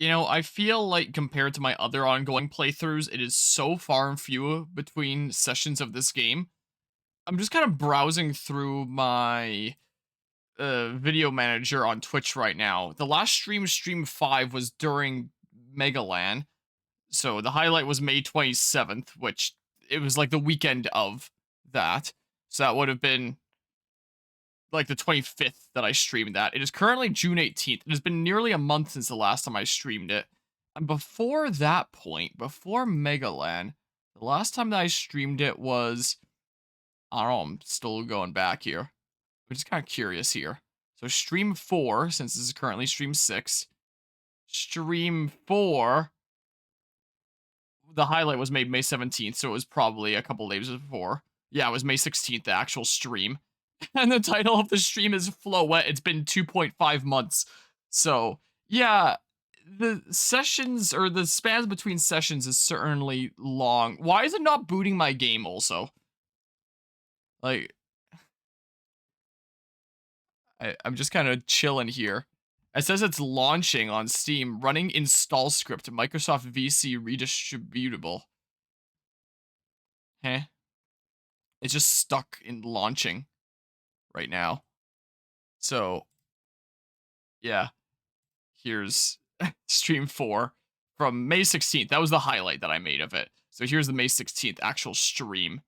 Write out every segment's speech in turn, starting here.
I feel like compared to my other ongoing playthroughs, it is so far and few between sessions of this game. I'm just kind of browsing through my video manager on Twitch right now. The last stream 5, was during Megalan. So the highlight was May 27th, which it was like the weekend of that. So that would have been like the 25th that I streamed that. It is currently June 18th. It has been nearly a month since the last time I streamed it. And before that point, before Megalan, the last time that I streamed it was, I don't know, I'm still going back here. I'm just kind of curious here. So stream 4, since this is currently stream 6. Stream 4, the highlight was made May 17th, so it was probably a couple days before. Yeah, it was May 16th, the actual stream. And the title of the stream is Flowet. It's been 2.5 months. So, yeah, the sessions, or the spans between sessions, is certainly long. Why is it not booting my game also? Like, I'm just kind of chilling here. It says it's launching on Steam, running install script, Microsoft VC redistributable. Heh. It's just stuck in launching right now. So, yeah. Here's stream 4 from May 16th. That was the highlight that I made of it. So here's the May 16th actual stream.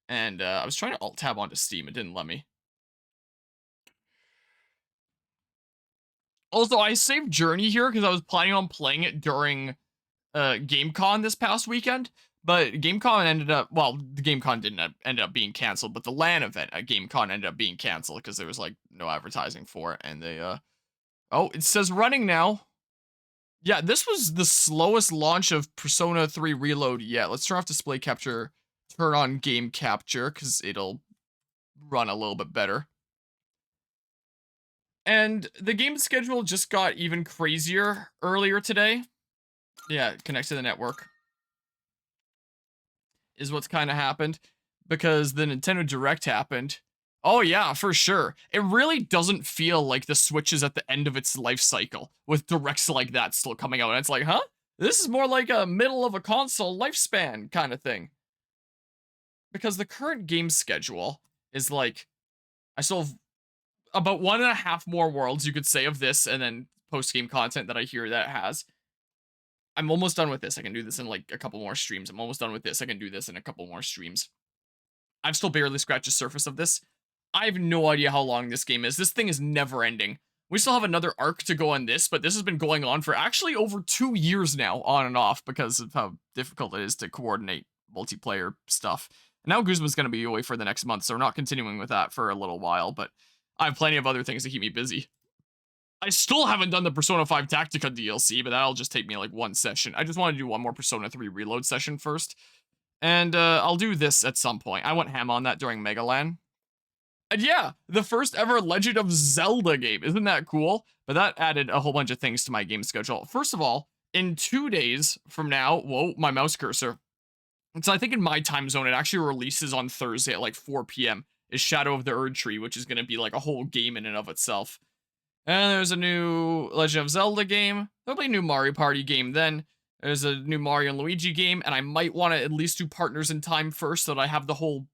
And I was trying to alt-tab onto Steam. It didn't let me. Also, I saved Journey here because I was planning on playing it during GameCon this past weekend. But GameCon ended up, well, the GameCon didn't end up being canceled, but the LAN event at GameCon ended up being canceled because there was, like, no advertising for it. And they, oh, it says running now. Yeah, this was the slowest launch of Persona 3 Reload yet. Let's turn off display capture, turn on game capture, because it'll run a little bit better. And the game schedule just got even crazier earlier today. Yeah, connect to the network is what's kind of happened, because the Nintendo Direct happened. Oh yeah, for sure. It really doesn't feel like the Switch is at the end of its life cycle with directs like that still coming out. And it's like, huh? This is more like a middle of a console lifespan kind of thing. Because the current game schedule is like, I still have about 1.5 more worlds, you could say, of this, and then post-game content that I hear that it has. I'm almost done with this. I can do this in like a couple more streams. I'm almost done with this. I can do this in a couple more streams. I've still barely scratched the surface of this. I have no idea how long this game is. This thing is never ending. We still have another arc to go on this, but this has been going on for actually over 2 years now, on and off, because of how difficult it is to coordinate multiplayer stuff. And now Guzman's going to be away for the next month, so we're not continuing with that for a little while, but I have plenty of other things to keep me busy. I still haven't done the Persona 5 Tactica DLC, but that'll just take me like one session. I just want to do one more Persona 3 Reload session first. And I'll do this at some point. I went ham on that during Megalan. And yeah, the first ever Legend of Zelda game. Isn't that cool? But that added a whole bunch of things to my game schedule. First of all, in 2 days from now, whoa, my mouse cursor. So I think in my time zone, it actually releases on Thursday at like 4 p.m. is Shadow of the Erdtree, which is going to be like a whole game in and of itself. And there's a new Legend of Zelda game. There'll be a new Mario Party game then. There's a new Mario and Luigi game, and I might want to at least do Partners in Time first so that I have the whole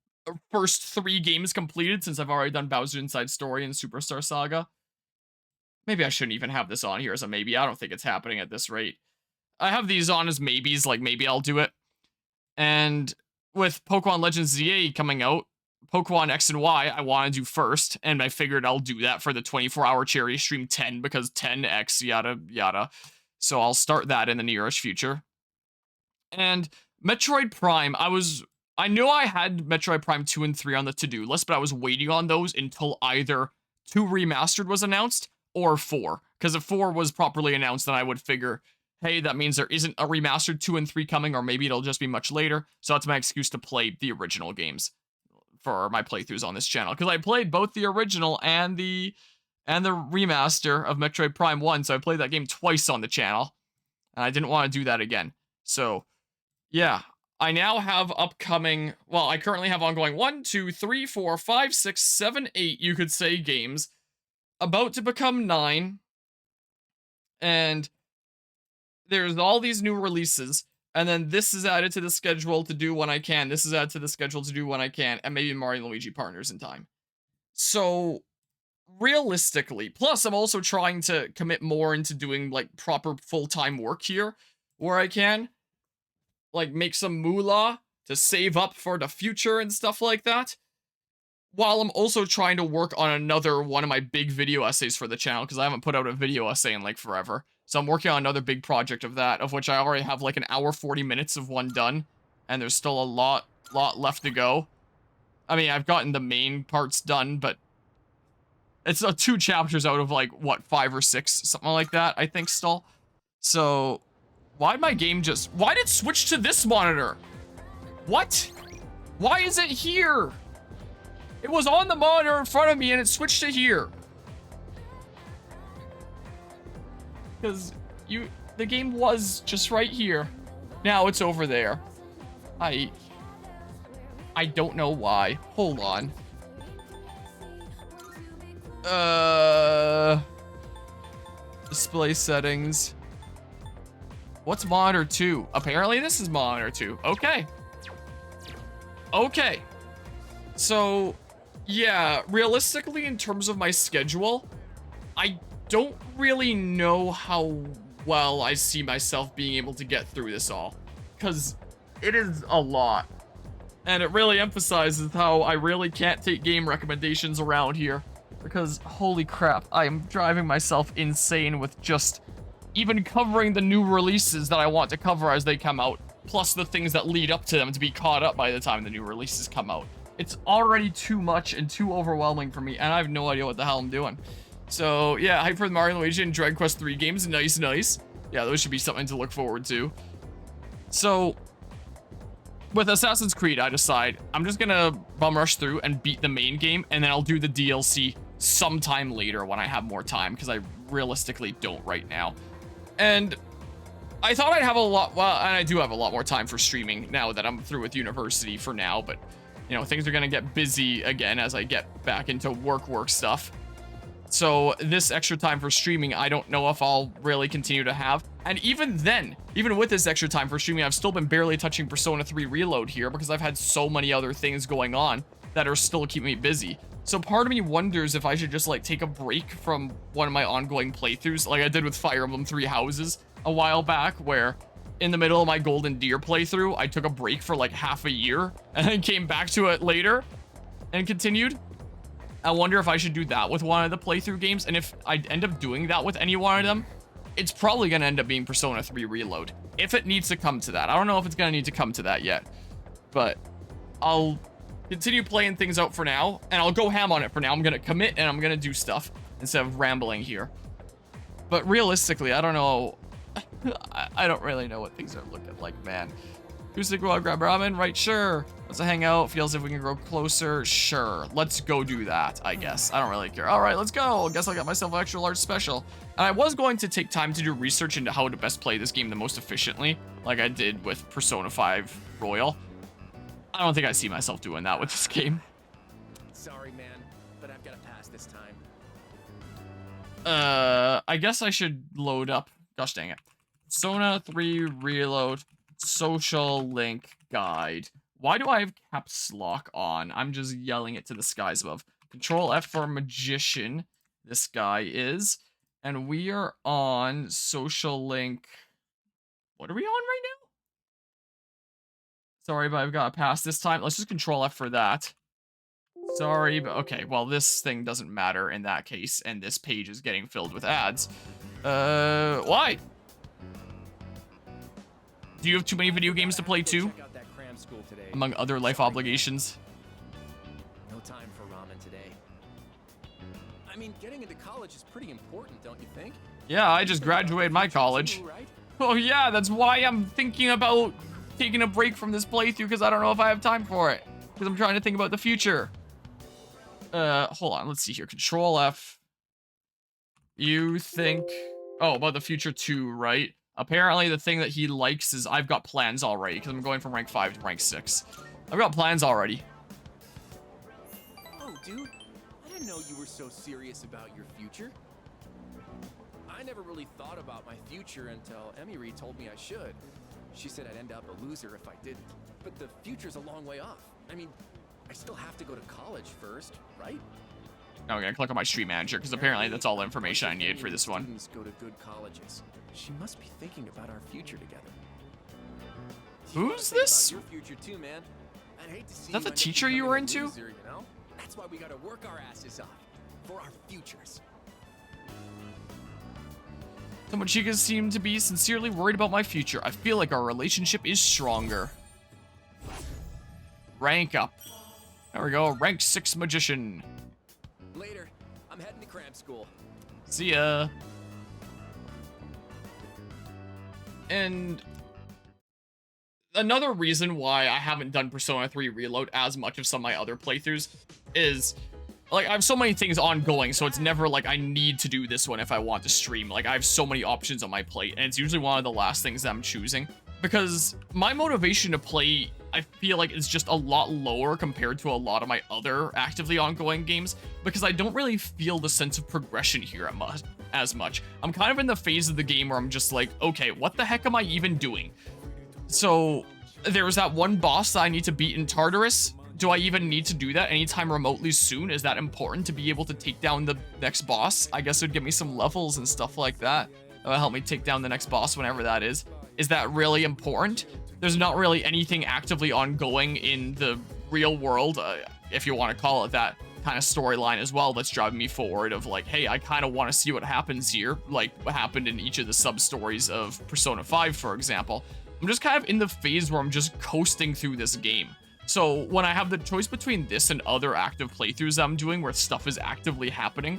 first 3 games completed, since I've already done Bowser Inside Story and Superstar Saga. Maybe I shouldn't even have this on here as a maybe. I don't think it's happening at this rate. I have these on as maybes, like maybe I'll do it. And with Pokemon Legends ZA coming out, Pokemon X and Y, I want to do first, and I figured I'll do that for the 24-hour charity stream 10, because 10X, yada, yada. So I'll start that in the nearest future. And Metroid Prime, I knew I had Metroid Prime 2 and 3 on the to-do list, but I was waiting on those until either 2 Remastered was announced, or 4. Because if 4 was properly announced, then I would figure, hey, that means there isn't a Remastered 2 and 3 coming, or maybe it'll just be much later. So that's my excuse to play the original games for my playthroughs on this channel, because I played both the original and the remaster of Metroid Prime 1, so I played that game twice on the channel, and I didn't want to do that again. So, yeah, I now have upcoming, well, I currently have ongoing 1, 2, 3, 4, 5, 6, 7, 8, you could say, games, about to become 9, And there's all these new releases, and then this is added to the schedule to do when I can. This is added to the schedule to do when I can, and maybe Mario and Luigi partners in time. So realistically, plus I'm also trying to commit more into doing like proper full-time work here where I can, like make some moolah to save up for the future and stuff like that, while I'm also trying to work on another one of my big video essays for the channel, because I haven't put out a video essay in like forever. So I'm working on another big project of that, of which I already have like an hour 40 minutes of one done, and there's still a lot left to go. I mean, I've gotten the main parts done, but it's 2 chapters out of like, what, 5 or 6, something like that, I think still. So, why'd my game why did it switch to this monitor? What? Why is it here? It was on the monitor in front of me and it switched to here. Because the game was just right here. Now it's over there. I don't know why. Hold on. Display settings. What's monitor 2? Apparently this is monitor 2. Okay. Okay. So, yeah, realistically, in terms of my schedule, I don't really know how well I see myself being able to get through this all. Because it is a lot. And it really emphasizes how I really can't take game recommendations around here. Because, holy crap, I am driving myself insane with just even covering the new releases that I want to cover as they come out, plus the things that lead up to them to be caught up by the time the new releases come out. It's already too much and too overwhelming for me, and I have no idea what the hell I'm doing. So, yeah, hype for the Mario & Luigi and Dragon Quest 3 games. Nice, nice. Yeah, those should be something to look forward to. So, with Assassin's Creed, I decide I'm just gonna bum rush through and beat the main game, and then I'll do the DLC sometime later when I have more time, because I realistically don't right now. And I thought I'd have a lot, well, and I do have a lot more time for streaming now that I'm through with university for now, but, you know, things are gonna get busy again as I get back into work stuff. So this extra time for streaming, I don't know if I'll really continue to have. And even then, even with this extra time for streaming, I've still been barely touching Persona 3 Reload here because I've had so many other things going on that are still keeping me busy. So part of me wonders if I should just like take a break from one of my ongoing playthroughs, like I did with Fire Emblem 3 Houses a while back, where in the middle of my Golden Deer playthrough, I took a break for like half a year and then came back to it later and continued. I wonder if I should do that with one of the playthrough games, and if I end up doing that with any one of them, it's probably going to end up being Persona 3 Reload, if it needs to come to that. I don't know if it's going to need to come to that yet, but I'll continue playing things out for now, and I'll go ham on it for now. I'm going to commit, and I'm going to do stuff instead of rambling here. But realistically, I don't know. I don't really know what things are looking like, man. Acoustic Raw Grab Ramen, right? Sure. Let's hang out. Feels if we can grow closer. Sure. Let's go do that, I guess. I don't really care. All right, let's go. Guess I got myself an extra large special. And I was going to take time to do research into how to best play this game the most efficiently, like I did with Persona 5 Royal. I don't think I see myself doing that with this game. Sorry, man, but I've got to pass this time. I guess I should load up. Gosh dang it. Persona 3 Reload social link guide. Why do I have caps lock on? I'm just yelling it to the skies above. Control F for magician. This guy is. And we are on social link. What are we on right now? Sorry, but I've got to pass this time. Let's just Control F for that. Sorry, but okay. Well, this thing doesn't matter in that case, and this page is getting filled with ads. Why? Do you have too many video games to play too? Among other life obligations. No time for ramen today. I mean, getting into college is pretty important, don't you think? Yeah, I just graduated my college. Oh yeah, that's why I'm thinking about taking a break from this playthrough, because I don't know if I have time for it. Because I'm trying to think about the future. Hold on, let's see here. Control F. You think... Oh, about the future too, right? Apparently the thing that he likes is I've got plans already, because I'm going from rank 5 to rank 6. I've got plans already. Oh, dude, I didn't know you were so serious about your future. I I never really thought about my future until Emily told me I should. She said I'd end up a loser if I didn't. But the future's a long way off. I mean, I still have to go to college first, right? Now I'm gonna click on my stream manager because apparently that's all the information I needed for this one. Students go to good colleges. She must be thinking about our future together. Who's this? Your future too, man. I'd hate to see Is that the teacher you were into? Loser, you know? That's why we gotta work our asses off for our futures. Tomochiga seemed to be sincerely worried about my future. I feel like our relationship is stronger. Rank up. There we go. Rank 6 magician. Later. I'm heading to cram school. See ya. And another reason why I haven't done Persona 3 Reload as much of some of my other playthroughs is, like, I have so many things ongoing, so it's never like I need to do this one if I want to stream. Like, I have so many options on my plate, and it's usually one of the last things that I'm choosing. Because my motivation to play, I feel like, is just a lot lower compared to a lot of my other actively ongoing games, because I don't really feel the sense of progression here as much. I'm kind of in the phase of the game where I'm just like, okay, what the heck am I even doing? So, there was that one boss that I need to beat in Tartarus. Do I even need to do that anytime remotely soon? Is that important to be able to take down the next boss? I guess it would give me some levels and stuff like that. That would help me take down the next boss whenever that is. Is that really important? There's not really anything actively ongoing in the real world, if you want to call it that, kind of storyline as well that's driving me forward of like, hey, I kind of want to see what happens here, like what happened in each of the sub-stories of Persona 5, for example. I'm just kind of in the phase where I'm just coasting through this game. So when I have the choice between this and other active playthroughs I'm doing where stuff is actively happening,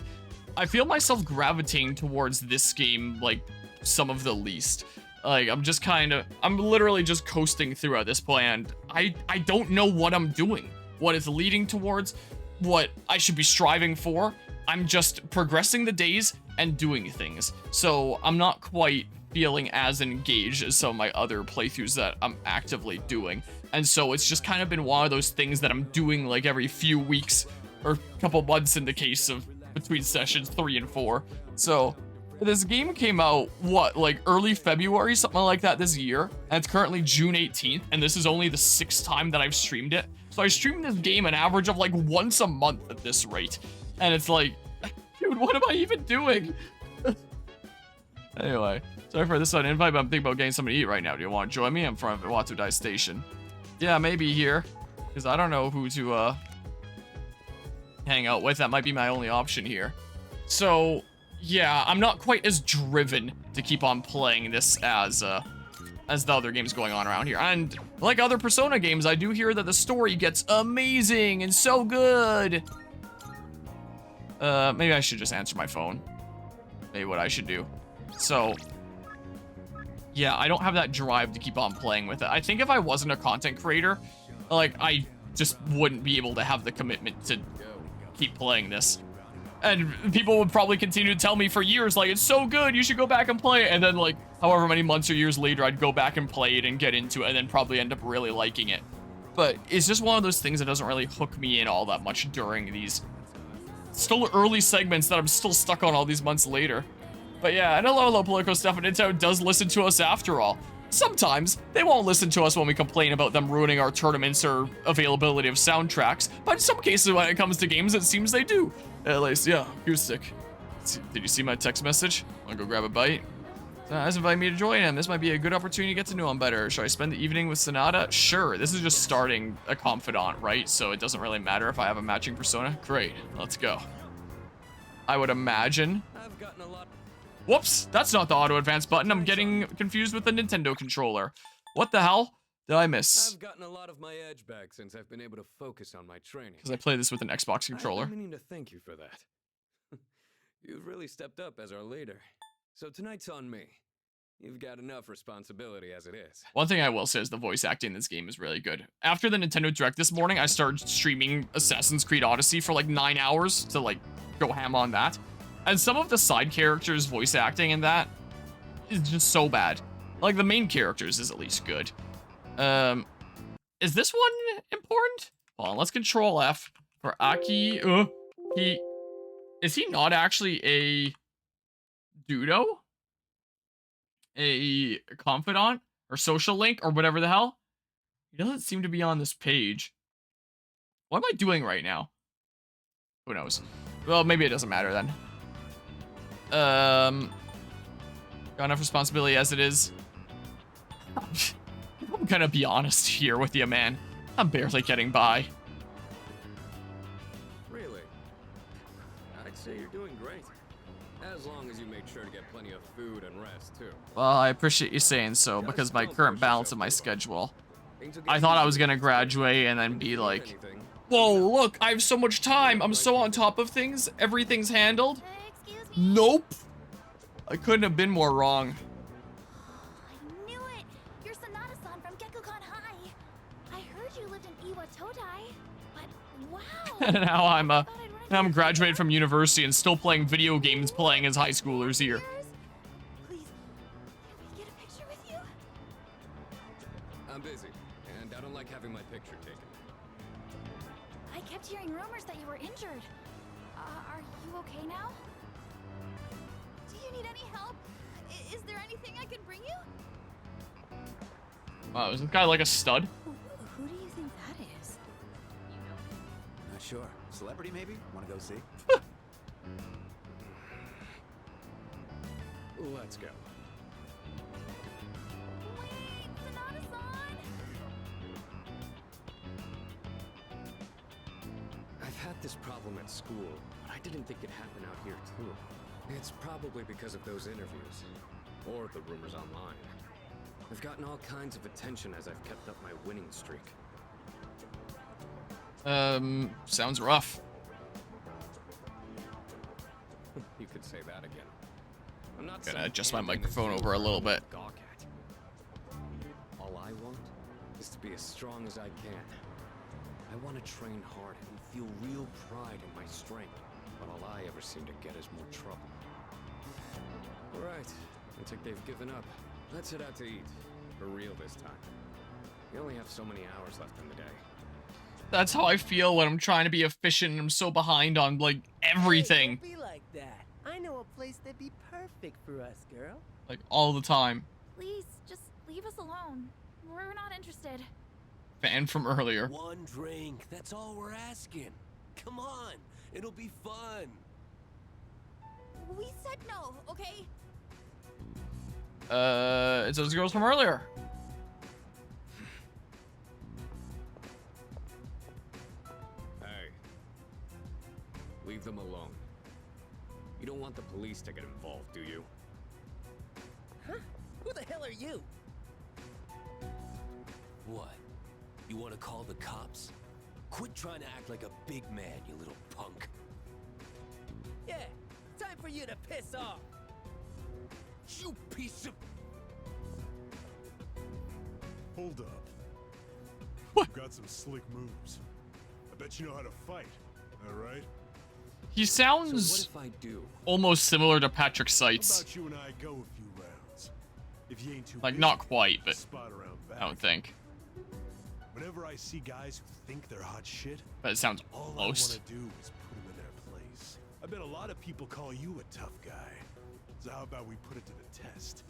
I feel myself gravitating towards this game like some of the least. Like, I'm literally just coasting through at this point, and I don't know what I'm doing, what it's leading towards, what I should be striving for. I'm just progressing the days and doing things. So I'm not quite feeling as engaged as some of my other playthroughs that I'm actively doing. And so it's just kind of been one of those things that I'm doing like every few weeks or couple months in the case of between sessions 3 and 4. So this game came out, what, like early February, something like that this year. And it's currently June 18th. And this is only the 6th time that I've streamed it. So I stream this game an average of like once a month at this rate. And it's like, dude, what am I even doing? Anyway, sorry for this sudden invite, but I'm thinking about getting something to eat right now. Do you want to join me? I'm from Watsudai Station. Yeah, maybe here. Because I don't know who to hang out with. That might be my only option here. So, yeah, I'm not quite as driven to keep on playing this as the other games going on around here. And like other Persona games, I do hear that the story gets amazing and so good. Maybe I should just answer my phone. Maybe what I should do. So, yeah, I don't have that drive to keep on playing with it. I think if I wasn't a content creator, like, I just wouldn't be able to have the commitment to keep playing this. And people would probably continue to tell me for years, like, it's so good, you should go back and play it. And then, like, however many months or years later, I'd go back and play it and get into it and then probably end up really liking it. But it's just one of those things that doesn't really hook me in all that much during these still early segments that I'm still stuck on all these months later. But yeah, and hello, Politico stuff, and Nintendo does listen to us after all. Sometimes, they won't listen to us when we complain about them ruining our tournaments or availability of soundtracks, but in some cases when it comes to games, it seems they do. At least, yeah, acoustic. Did you see my text message? Wanna go grab a bite? Has invited me to join him. This might be a good opportunity to get to know him better. Should I spend the evening with Sonata? Sure, this is just starting a confidant, right? So it doesn't really matter if I have a matching persona. Great, let's go. I would imagine. I've gotten a lot. Whoops, that's not the auto advance button. I'm getting confused with the Nintendo controller. What the hell did I miss? I've gotten a lot of my edge back since I've been able to focus on my training. Because I play this with an Xbox controller. I've been meaning to thank you for that. You've really stepped up as our leader. So tonight's on me. You've got enough responsibility as it is. One thing I will say is the voice acting in this game is really good. After the Nintendo Direct this morning, I started streaming Assassin's Creed Odyssey for like 9 hours to like go ham on that. And some of the side characters' voice acting in that is just so bad. Like, the main characters is at least good. Is this one important? Hold on, let's Control F for Aki. Is he not actually a Dudo? A confidant? Or social link? Or whatever the hell? He doesn't seem to be on this page. What am I doing right now? Who knows? Well, maybe it doesn't matter then. Got enough responsibility as it is. I'm gonna be honest here with you, man. I'm barely getting by. Really? I'd say you're doing great. As long as you make sure to get plenty of food and rest, too. Well, I appreciate you saying so, because my current balance of my schedule. I thought I was gonna graduate and then be like, whoa, look, I have so much time. I'm so on top of things. Everything's handled. Excuse me? Nope. I couldn't have been more wrong. I knew it! You're Sanada-san from Gekkoukan High. I heard you lived in Iwatodai, but wow! And now I'm graduated from university and still playing video games playing as high schoolers here. Please, can we get a picture with you? I'm busy, and I don't like having my picture taken. I kept hearing rumors that you were injured. Are you okay now? Do you need any help? Is there anything I can bring you? Wow, is this guy like a stud? Who do you think that is? Not sure. Celebrity, maybe? Want to go see? Let's go. Wait, Sanada-san! I've had this problem at school, but I didn't think it'd happen out here, too. It's probably because of those interviews, or the rumors online. I've gotten all kinds of attention as I've kept up my winning streak. Sounds rough. You could say that again. I'm not Gonna some adjust my hand in the microphone field over a little bit. gawk at. All I want is to be as strong as I can. I want to train hard and feel real pride in my strength, but all I ever seem to get is more trouble. All right, looks like they've given up. Let's head out to eat. For real this time. We only have so many hours left in the day. That's how I feel when I'm trying to be efficient and I'm so behind on, like, everything. Hey, don't be like that. I know a place that'd be perfect for us, girl. Like, all the time. Please, just leave us alone. We're not interested. Fan from earlier. One drink, that's all we're asking. Come on, it'll be fun. We said no, okay? It's those girls from earlier. Hey. Leave them alone. You don't want the police to get involved, do you? Huh? Who the hell are you? What? You want to call the cops? Quit trying to act like a big man, you little punk. Yeah, time for you to piss off. You piece of... Hold up. What? You've got some slick moves. I bet you know how to fight, alright? He So what sounds if I do? almost similar to Patrick How Seitz. about you and I go a few rounds? If you ain't too Like, busy, not quite, but spot around back. I don't think. Whenever I see guys who think they're hot shit, But it sounds all close. I want to do is put them in their place. I bet a lot of people call you a tough guy. So how about we put it to the test?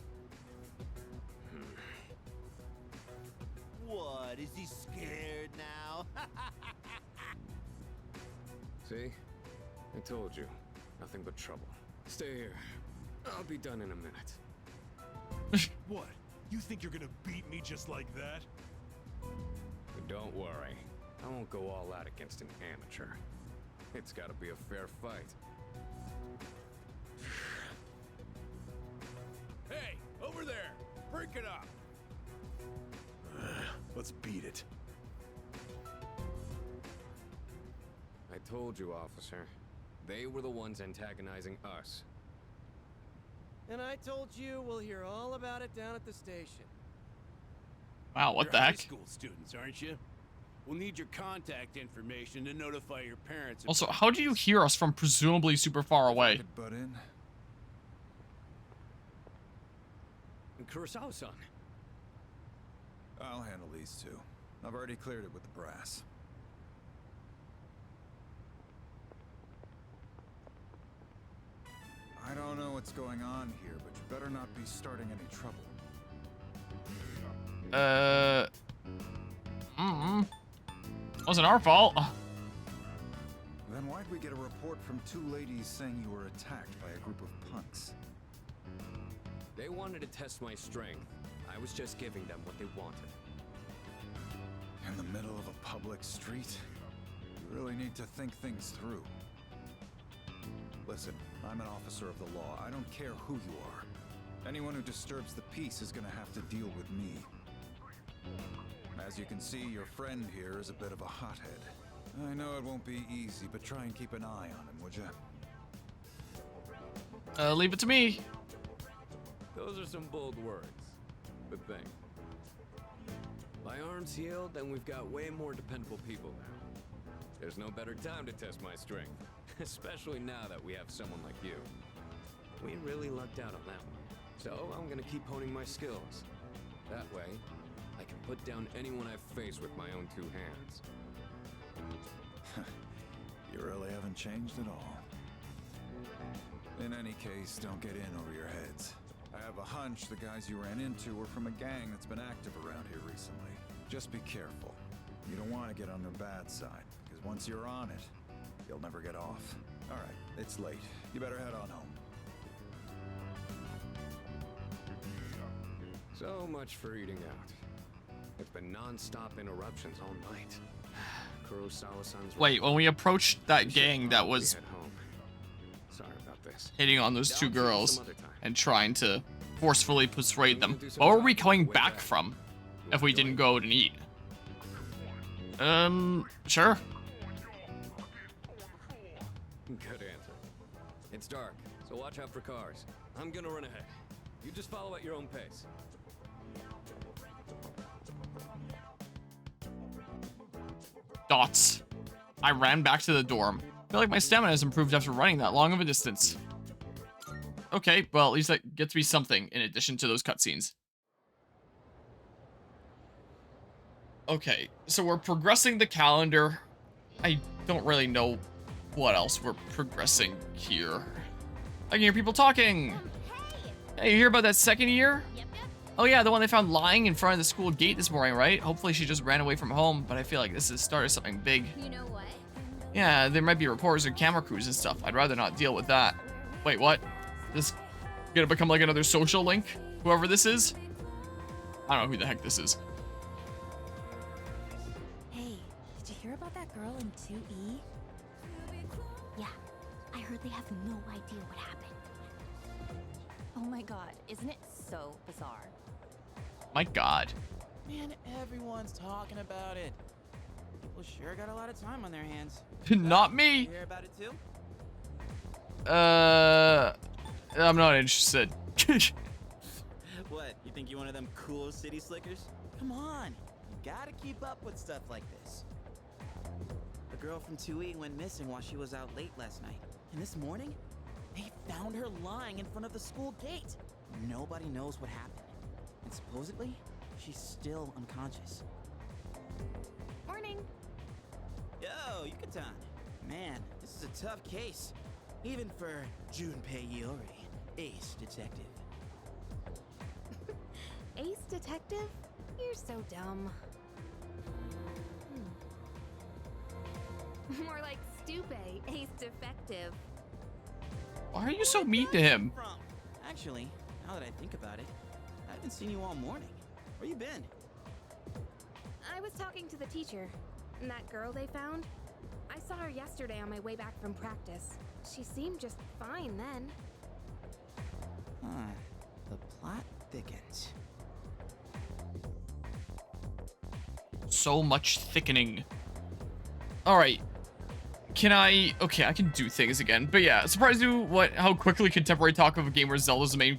What? Is he scared now? See? I told you. Nothing but trouble. Stay here. I'll be done in a minute. What? You think you're gonna beat me just like that? But don't worry. I won't go all out against an amateur. It's gotta be a fair fight. Hey, over there! Break it up! Let's beat it. I told you, officer. They were the ones antagonizing us. And I told you we'll hear all about it down at the station. Wow, what You're the high heck? school students, aren't you? We'll need your contact information to notify your parents. if- Also, how do you hear us from presumably super far away? Could butt in. And Kurosawa-san. I'll handle these two. I've already cleared it with the brass. I I don't know what's going on here, but you better not be starting any trouble. Wasn't our fault. Then why'd we get a report from 2 ladies saying you were attacked by a group of punks? They wanted to test my strength. I was just giving them what they wanted. In the middle of a public street? You really need to think things through. Listen, I'm an officer of the law. I don't care who you are. Anyone who disturbs the peace is gonna have to deal with me. As you can see, your friend here is a bit of a hothead. I know it won't be easy, but try and keep an eye on him, would ya? Leave it to me. Those are some bold words. But think. My arm's healed, and we've got way more dependable people now. There's no better time to test my strength. Especially now that we have someone like you. We really lucked out on that one. So I'm gonna keep honing my skills. That way, I can put down anyone I face with my own 2 hands. You really haven't changed at all. In any case, don't get in over your heads. I have a hunch the guys you ran into were from a gang that's been active around here recently. Just be careful. You don't want to get on their bad side, because once you're on it, you'll never get off. All right, it's late. You better head on home. So much for eating out. It's been non-stop interruptions all night. Kurosawa-san's Wait, when we approached that gang that was head home. Sorry about this. hitting on those 2 girls Some other time. and trying to forcefully persuade them, what were we coming back from if we didn't go out and eat? Sure. Good answer. It's dark, so watch out for cars. I'm gonna run ahead. You just follow at your own pace. Dots. I ran back to the dorm. I feel like my stamina has improved after running that long of a distance. Okay, well, at least that gets me something in addition to those cutscenes. Okay, so we're progressing the calendar. I don't really know what else we're progressing here. I can hear people talking. Hey, you hear about that second year? Yep. Oh yeah, the one they found lying in front of the school gate this morning, right? Hopefully she just ran away from home, but I feel like this is the start of something big. You know what? Yeah, there might be reporters and camera crews and stuff. I'd rather not deal with that. Wait, what? This gonna become like another social link? Whoever this is? I don't know who the heck this is. Hey, did you hear about that girl in 2E? Yeah, I heard they have no idea what happened. Oh my god, isn't it so bizarre? My god. Man, everyone's talking about it. People sure got a lot of time on their hands. Not You me. hear about it too? I'm not interested. What, you think you're one of them cool city slickers? Come on, you gotta keep up with stuff like this. The girl from 2E went missing while she was out late last night. And this morning, they found her lying in front of the school gate. Nobody knows what happened. And supposedly, she's still unconscious. Morning. Yo, Yucatan. Man, this is a tough case. Even for Junpei Iori, ace detective. Ace detective? You're so dumb. More like Stupe, ace defective. Why are you so mean to him? Actually, now that I think about it, I haven't seen you all morning. Where you been? I was talking to the teacher. And that girl they found? I saw her yesterday on my way back from practice. She seemed just fine then. Huh. The plot thickens. So much thickening. Alright. Can I... Okay, I can do things again. But yeah, surprised you how quickly contemporary talk of a game where Zelda's the main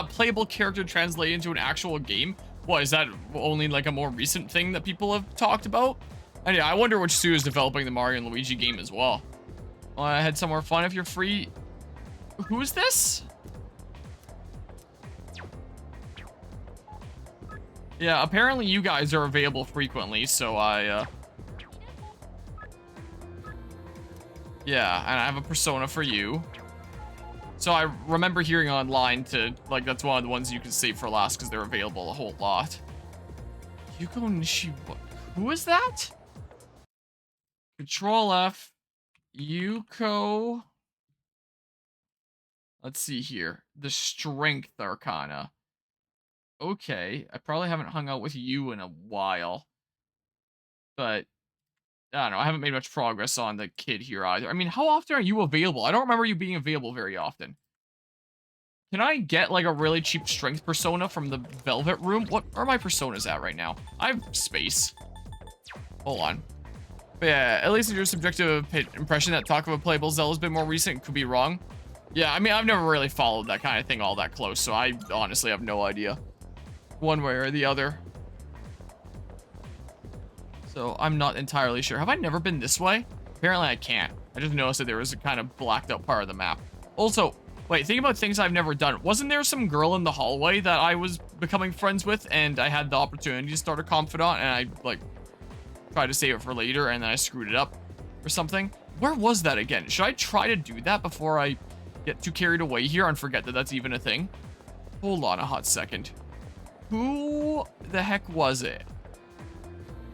playable character translated into an actual game? What, is that only like a more recent thing that people have talked about? And yeah, I wonder which studio is developing the Mario and Luigi game as well. I had somewhere fun if you're free. Who is this? Yeah, apparently you guys are available frequently, so yeah, and I have a persona for you. So I remember hearing online to, like, that's one of the ones you can save for last because they're available a whole lot. Yuko Nishiwa. Who is that? Control F. Yuko. Let's see here. The Strength Arcana. Okay. I probably haven't hung out with you in a while. But, I don't know. I haven't made much progress on the kid here either. I mean, how often are you available? I don't remember you being available very often. Can I get, like, a really cheap strength persona from the Velvet Room? What are my personas at right now? I have space. Hold on. But yeah, at least in your subjective impression that talk of a playable Zelda has been more recent, could be wrong. Yeah, I mean, I've never really followed that kind of thing all that close, so I honestly have no idea. One way or the other. So I'm not entirely sure. Have I never been this way? Apparently I can't. I just noticed that there was a kind of blacked out part of the map. Also, wait, think about things I've never done. Wasn't there some girl in the hallway that I was becoming friends with and I had the opportunity to start a confidant and I, like, tried to save it for later and then I screwed it up or something? Where was that again? Should I try to do that before I get too carried away here and forget that that's even a thing? Hold on a hot second. Who the heck was it?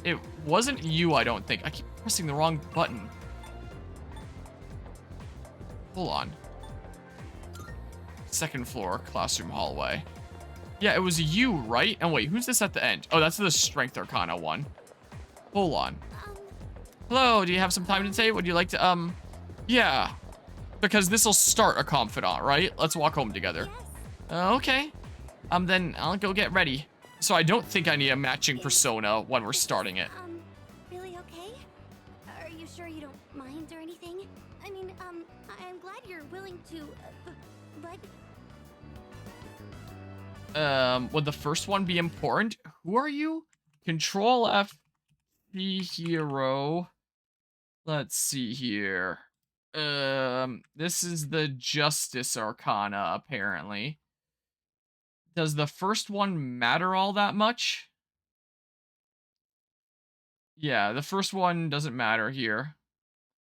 It wasn't you, I don't think. I keep pressing the wrong button. Hold on. Second floor, classroom hallway. Yeah, it was you, right? And wait, who's this at the end? Oh, that's the Strength Arcana one. Hold on. Hello, do you have some time today? Would you like to, yeah. Because this'll start a confidant, right? Let's walk home together. Okay. Then I'll go get ready. So I don't think I need a matching persona when we're starting it. Really okay? Are you sure you don't mind or anything? I mean, I'm glad you're willing to, but... Would the first one be important? Who are you? Control F, the hero. Let's see here. This is the Justice Arcana, apparently. Does the first one matter all that much? Yeah, the first one doesn't matter here.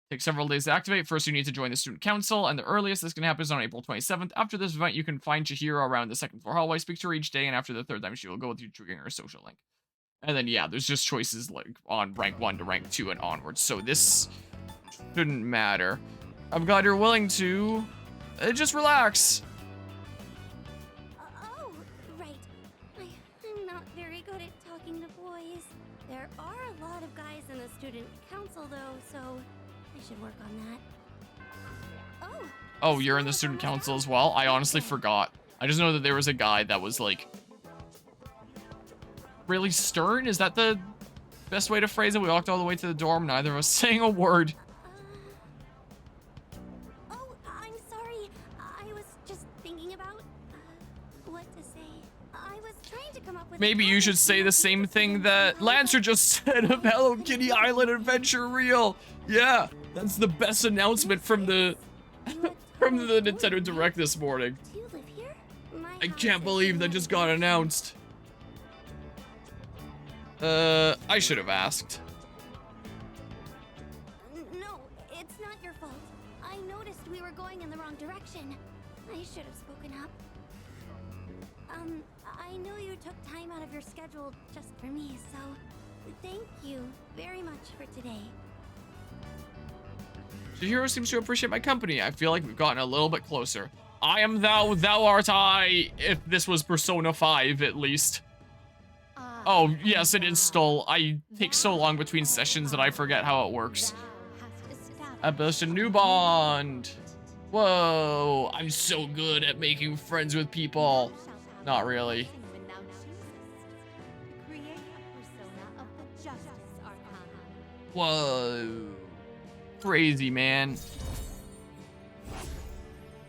Takes several days to activate. First, you need to join the student council, and the earliest this can happen is on April 27th. After this event, you can find Chihiro around the second floor hallway, speak to her each day, and after the third time, she will go with you, triggering her social link. And then, yeah, there's just choices like on rank 1 to rank 2 and onwards, so this shouldn't matter. I'm glad you're willing to just relax. Oh, right. I'm not very good at talking to boys. There are a lot of guys in the student council, though, so I should work on that. Oh, you're in the student council as well? I honestly forgot. I just know that there was a guy that was, like, really stern? Is that the best way to phrase it? We walked all the way to the dorm, neither of us saying a word. Oh, I'm sorry. I was just thinking about what to say. I was trying to come up with... Maybe you should say the same thing that Lancer just said of Hello Kitty Island Adventure Reel. Yeah, that's the best announcement from the from the Nintendo Direct this morning. Do you live here? I can't believe that just got announced. I should have asked. No, it's not your fault. I noticed we were going in the wrong direction. I should have spoken up. I know you took time out of your schedule just for me, so thank you very much for today. Chihiro seems to appreciate my company. I feel like we've gotten a little bit closer. I am thou, thou art I, if this was Persona 5, at least. Oh, yes, it is still. I take so long between sessions that I forget how it works. I built a new bond. Whoa, I'm so good at making friends with people. Not really. Whoa. Crazy, man.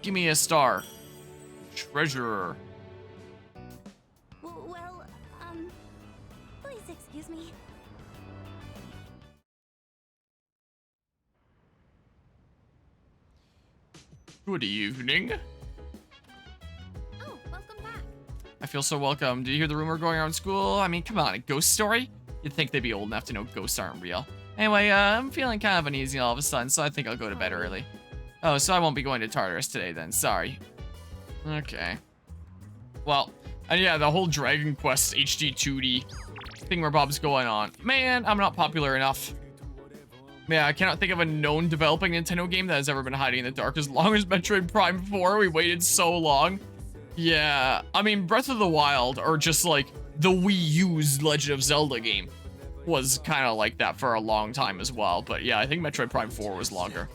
Give me a star. Treasurer. Well, please excuse me. Good evening. Oh, welcome back. I feel so welcome. Did you hear the rumor going around school? I mean, come on, a ghost story? You'd think they'd be old enough to know ghosts aren't real. Anyway, I'm feeling kind of uneasy all of a sudden, so I think I'll go to bed early. Oh, so I won't be going to Tartarus today then, sorry. Okay. Well, and yeah, the whole Dragon Quest HD 2D thing where Bob's going on. Man, I'm not popular enough. Yeah, I cannot think of a known developing Nintendo game that has ever been hiding in the dark as long as Metroid Prime 4. We waited so long. Yeah, I mean, Breath of the Wild, or just like the Wii U's Legend of Zelda game, was kind of like that for a long time as well. But yeah, I think Metroid Prime 4 was longer.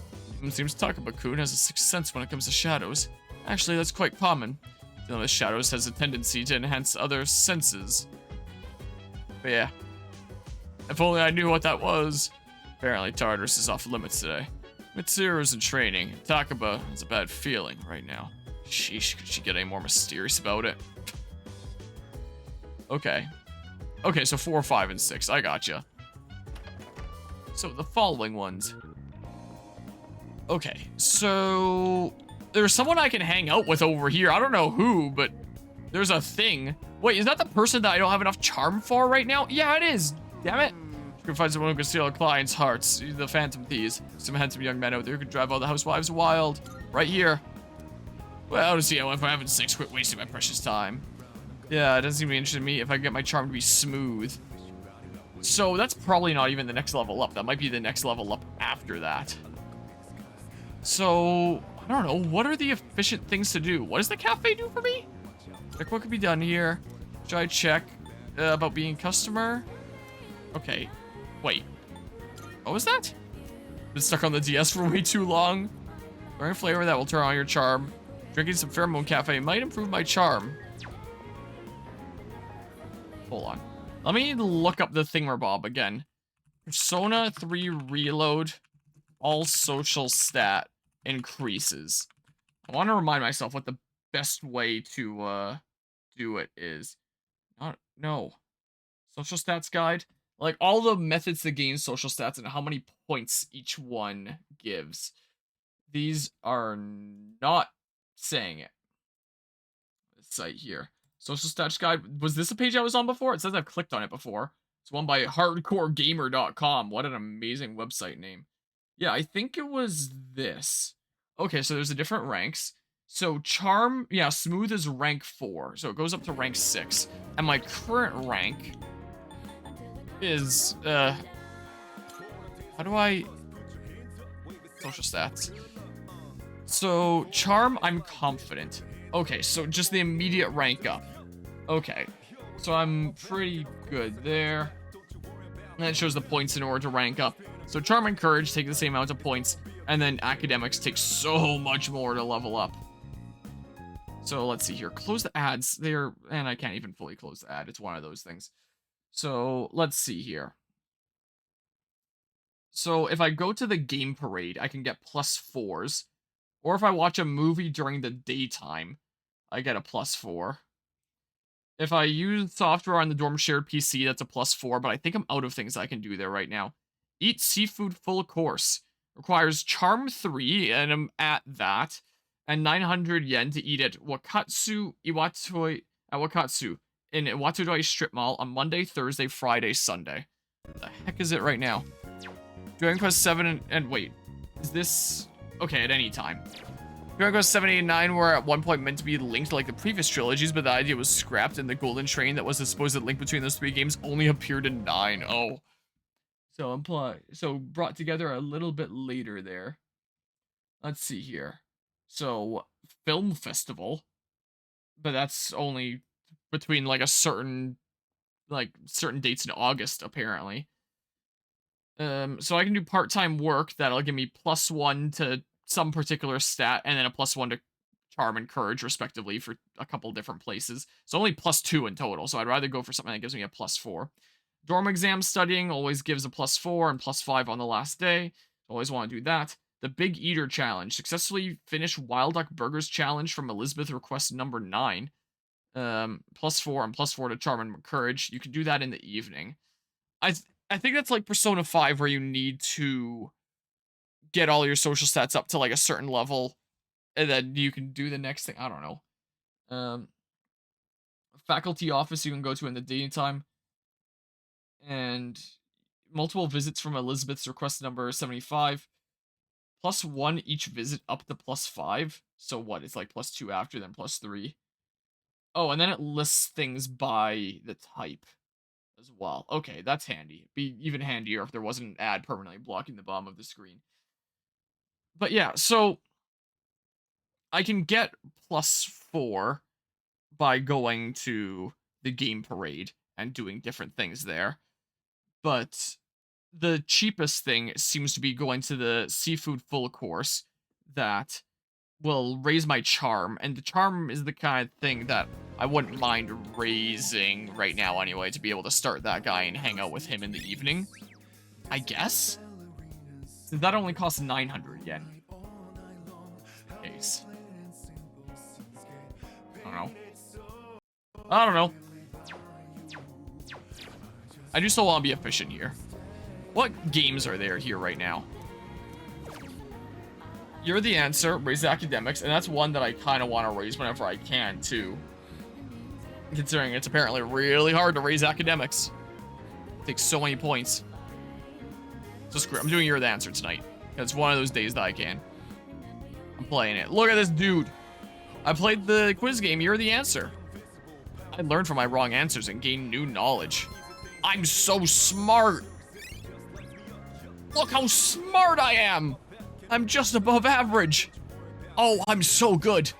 It seems Takaba-kun has a sixth sense when it comes to shadows. Actually, that's quite common. Dealing with shadows has a tendency to enhance other senses. But yeah. If only I knew what that was. Apparently Tartarus is off limits today. Mitsuru's in training. Takaba has a bad feeling right now. Sheesh, could she get any more mysterious about it? Okay. Okay, so 4, 5, and 6. I gotcha. So the following ones. Okay, so there's someone I can hang out with over here. I don't know who, but there's a thing. Wait, is that the person that I don't have enough charm for right now? Yeah, it is. Damn it. You can find someone who can steal a client's hearts. The Phantom Thieves. Some handsome young men out there who can drive all the housewives wild. Right here. Well, to see how if I haven't 6, quit wasting my precious time. Yeah, it doesn't seem to be interested in me if I get my charm to be smooth. So that's probably not even the next level up. That might be the next level up after that. So, I don't know. What are the efficient things to do? What does the cafe do for me? Check what could be done here. Should I check about being a customer? Okay. Wait. What was that? Been stuck on the DS for way too long. Learn a flavor that will turn on your charm. Drinking some pheromone cafe might improve my charm. Hold on. Let me look up the thingamabob again. Persona 3 Reload. All social stat increases. I want to remind myself what the best way to do it is. No. Social stats guide. Like all the methods to gain social stats and how many points each one gives. These are not saying it. This site here. Social stats guide. Was this a page I was on before? It says I've clicked on it before. It's one by hardcoregamer.com. What an amazing website name. Yeah, I think it was this. Okay, so there's the different ranks. So charm, yeah, smooth is rank 4. So it goes up to rank 6. And my current rank is, how do I... Social stats. So charm, I'm confident. Okay, so just the immediate rank up. Okay, so I'm pretty good there. And it shows the points in order to rank up. So charm and courage take the same amount of points, and then academics take so much more to level up. So let's see here. Close the ads. There, and I can't even fully close the ad. It's one of those things. So let's see here. So if I go to the game parade, I can get +4s. Or if I watch a movie during the daytime, I get a +4. If I use software on the dorm shared PC, that's a +4, but I think I'm out of things I can do there right now. Eat seafood full course. Requires charm 3, and I'm at that. And 900 yen to eat at Wakatsu Iwatoi at Wakatsu in Iwatodai Strip Mall on Monday, Thursday, Friday, Sunday. What the heck is it right now? Dragon Quest 7 and wait. Is this... Okay, at any time. Dragon Quest 7, 8, and 9 were at one point meant to be linked like the previous trilogies, but the idea was scrapped, and the golden train that was the supposed link between those 3 games only appeared in 9. Oh. So brought together a little bit later there. Let's see here. So, film festival. But that's only between like certain dates in August, apparently. So I can do part-time work that'll give me +1 to some particular stat, and then a +1 to charm and courage, respectively, for a couple different places. So only +2 in total, so I'd rather go for something that gives me a +4. Dorm exam studying always gives a +4 and +5 on the last day. Always want to do that. The Big Eater Challenge. Successfully finish Wild Duck Burgers Challenge from Elizabeth request number 9. +4 and +4 to charm and courage. You can do that in the evening. I think that's like Persona 5 where you need to get all your social stats up to like a certain level, and then you can do the next thing. I don't know. Faculty office you can go to in the daytime. And multiple visits from Elizabeth's request number 75. +1 each visit up to +5. So what? It's like +2 after, then +3. Oh, and then it lists things by the type as well. Okay, that's handy. Be even handier if there wasn't an ad permanently blocking the bottom of the screen. But yeah, so I can get +4 by going to the game parade and doing different things there. But the cheapest thing seems to be going to the seafood full course that will raise my charm, and the charm is the kind of thing that I wouldn't mind raising right now anyway, to be able to start that guy and hang out with him in the evening. I guess? That only costs 900 yen. Case. I don't know. I do still want to be efficient here. What games are there here right now? You're the Answer, raise academics, and that's one that I kind of want to raise whenever I can, too. Considering it's apparently really hard to raise academics. It takes so many points. So screw it. I'm doing You're the Answer tonight. It's one of those days that I can. I'm playing it. Look at this dude. I played the quiz game, You're the Answer. I learned from my wrong answers and gained new knowledge. I'm so smart. Look how smart I am. I'm just above average. Oh, I'm so good.